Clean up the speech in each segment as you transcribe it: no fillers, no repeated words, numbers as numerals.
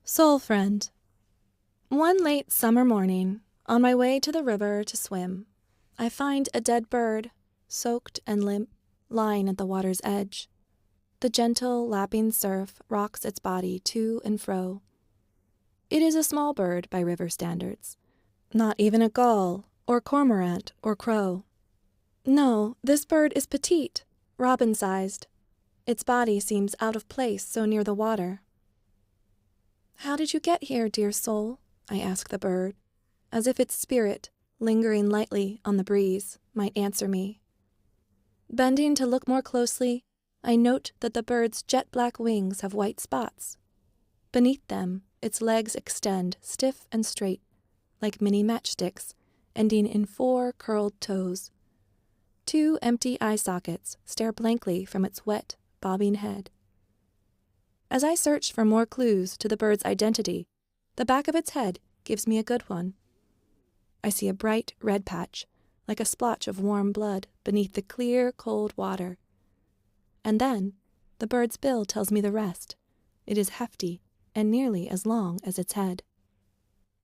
Soul Friend. One late summer morning, on my way to the river to swim, I find a dead bird, soaked and limp, lying at the water's edge. The gentle, lapping surf rocks its body to and fro. It is a small bird by river standards, not even a gull, or cormorant, or crow. No, this bird is petite, robin-sized. Its body seems out of place so near the water. "How did you get here, dear soul?" I ask the bird, as if its spirit, lingering lightly on the breeze, might answer me. Bending to look more closely, I note that the bird's jet-black wings have white spots. Beneath them, its legs extend stiff and straight, like mini matchsticks, ending in 4 curled toes. 2 empty eye sockets stare blankly from its wet, bobbing head. As I search for more clues to the bird's identity, the back of its head gives me a good one. I see a bright red patch, like a splotch of warm blood beneath the clear, cold water. And then, the bird's bill tells me the rest. It is hefty and nearly as long as its head.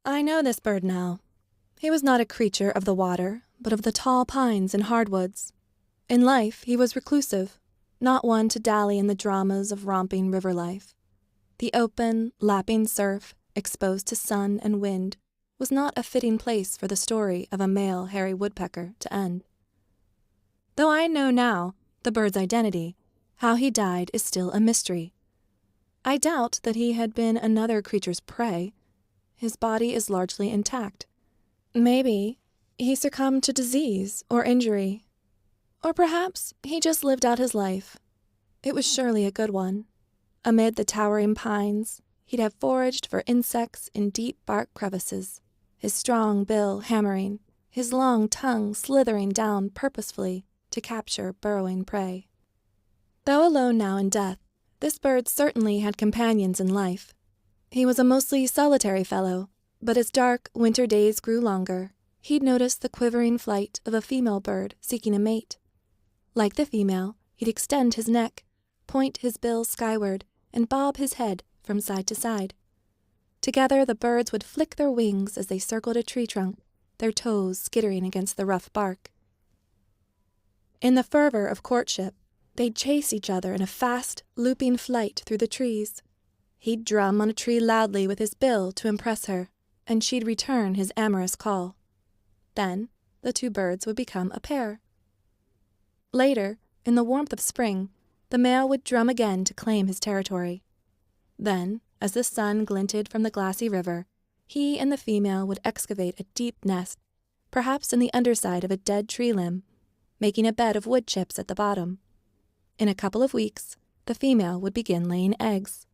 I know this bird now. He was not a creature of the water, but of the tall pines and hardwoods. In life, he was reclusive, not one to dally in the dramas of romping river life. The open, lapping surf, exposed to sun and wind, was not a fitting place for the story of a male hairy woodpecker to end. Though I know now the bird's identity, how he died is still a mystery. I doubt that he had been another creature's prey. His body is largely intact. Maybe he succumbed to disease or injury. Or perhaps he just lived out his life. It was surely a good one. Amid the towering pines, he'd have foraged for insects in deep bark crevices, his strong bill hammering, his long tongue slithering down purposefully to capture burrowing prey. Though alone now in death, this bird certainly had companions in life. He was a mostly solitary fellow, but as dark winter days grew longer, he'd notice the quivering flight of a female bird seeking a mate. Like the female, he'd extend his neck, point his bill skyward, and bob his head from side to side. Together the birds would flick their wings as they circled a tree trunk, their toes skittering against the rough bark. In the fervor of courtship, they'd chase each other in a fast, looping flight through the trees. He'd drum on a tree loudly with his bill to impress her, and she'd return his amorous call. Then the 2 birds would become a pair. Later, in the warmth of spring, the male would drum again to claim his territory. Then, as the sun glinted from the glassy river, he and the female would excavate a deep nest, perhaps in the underside of a dead tree limb, making a bed of wood chips at the bottom. In a couple of weeks, the female would begin laying eggs.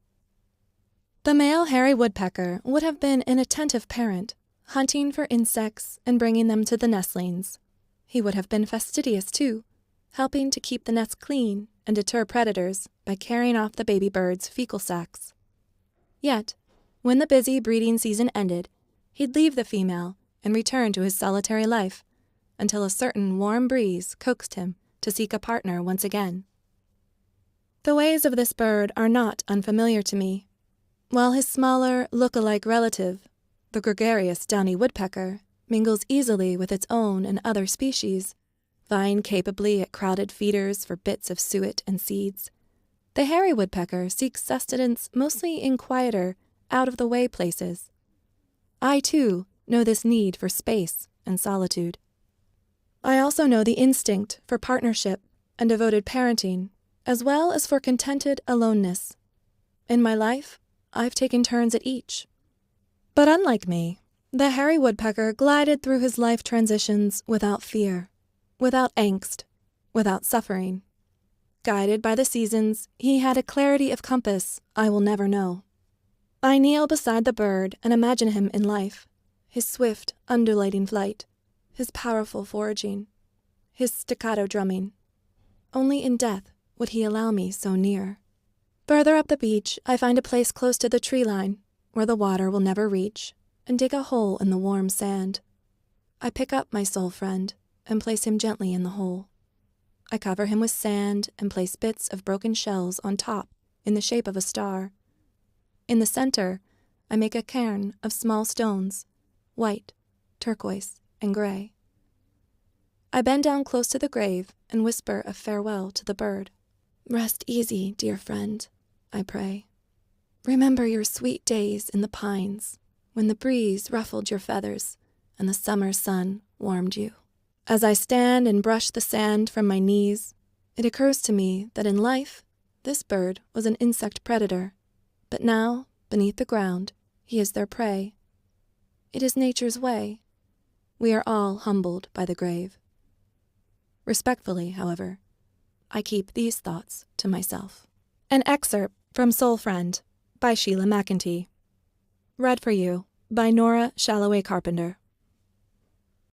The male hairy woodpecker would have been an attentive parent, hunting for insects and bringing them to the nestlings. He would have been fastidious, too, helping to keep the nest clean and deter predators by carrying off the baby birds' fecal sacs. Yet, when the busy breeding season ended, he'd leave the female and return to his solitary life until a certain warm breeze coaxed him to seek a partner once again. The ways of this bird are not unfamiliar to me. While his smaller, look-alike relative, the gregarious downy woodpecker, mingles easily with its own and other species, vying capably at crowded feeders for bits of suet and seeds, the hairy woodpecker seeks sustenance mostly in quieter, out-of-the-way places. I, too, know this need for space and solitude. I also know the instinct for partnership and devoted parenting, as well as for contented aloneness. In my life, I've taken turns at each. But unlike me, the hairy woodpecker glided through his life transitions without fear, without angst, without suffering. Guided by the seasons, he had a clarity of compass I will never know. I kneel beside the bird and imagine him in life, his swift, undulating flight, his powerful foraging, his staccato drumming. Only in death would he allow me so near. Further up the beach, I find a place close to the tree line, where the water will never reach, and dig a hole in the warm sand. I pick up my soul friend and place him gently in the hole. I cover him with sand and place bits of broken shells on top in the shape of a star. In the center, I make a cairn of small stones, white, turquoise, and gray. I bend down close to the grave and whisper a farewell to the bird. Rest easy, dear friend, I pray. Remember your sweet days in the pines, when the breeze ruffled your feathers and the summer sun warmed you. As I stand and brush the sand from my knees, it occurs to me that in life, this bird was an insect predator, but now, beneath the ground, he is their prey. It is nature's way. We are all humbled by the grave. Respectfully, however, I keep these thoughts to myself. An excerpt from Soul Friend by Sheila McEntee. Read for you by Nora Shalaway Carpenter.